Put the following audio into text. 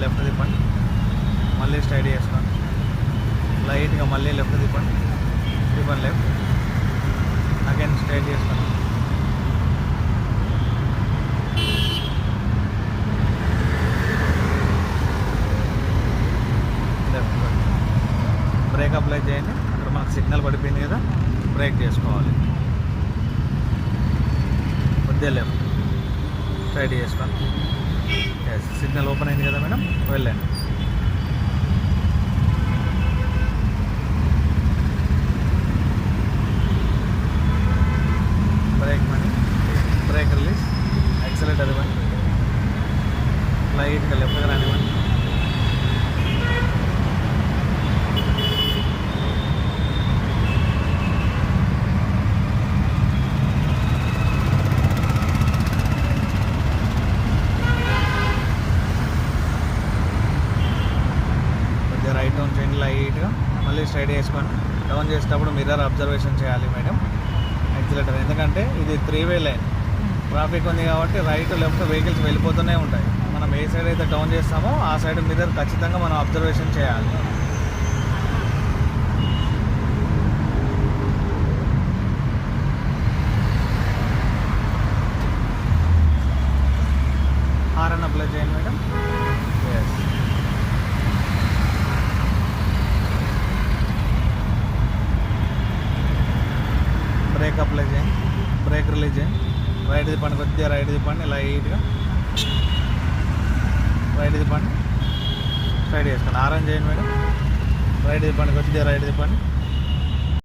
Left తిప్పండి, మళ్ళీ straight చేసుకోండి, లైట్గా మళ్ళీ లెఫ్ట్ తిప్పండి, లెఫ్ట్ అగైన్ స్ట్రైట్ చేసుకోండి, లెఫ్ట్ బ్రేక్ అప్లై చేయండి. అక్కడ మనకు సిగ్నల్ పడిపోయింది కదా, బ్రేక్ చేసుకోవాలి, కొద్దిగా లెఫ్ట్ స్ట్రైట్ చేసుకోండి. ఎస్, సిగ్నల్ ఓపెన్ అయింది కదా మేడం, వెళ్ళండి. Break money, break release, accelerator ఇవ్వండి, లైట్గా లెఫ్ట్గా రానివ్వండి, రైట్ డౌన్ చేయండి లైట్గా, మళ్ళీ స్ట్రైట్ చేసుకోండి. డౌన్ చేసేటప్పుడు మిర్రర్ అబ్జర్వేషన్ చేయాలి మేడం, యాక్సిలేటర్, ఎందుకంటే ఇది 3-వే లైన్, ట్రాఫిక్ ఉంది కాబట్టి రైట్ లెఫ్ట్ వెహికల్స్ వెళ్ళిపోతూనే ఉంటాయి. మనం ఏ సైడ్ అయితే డౌన్ చేస్తామో ఆ సైడ్ మిర్రర్ ఖచ్చితంగా మనం అబ్జర్వేషన్ చేయాలి. హారన్ అప్లై చేయండి మేడం. ఎస్, బ్రేక్ అప్లై చేయండి, బ్రేక్ రిలీజ్ చేయండి, రైట్ తిప్పండి, కొద్దిగా రైట్ తిప్పండి, లైట్గా రైట్ తిప్పండి, స్ట్రైట్ చేసుకోండి. ఆరెంజ్ చేయండి మేడం, రైట్ తిప్పండి, కొద్దిగా రైట్ తిప్పండి,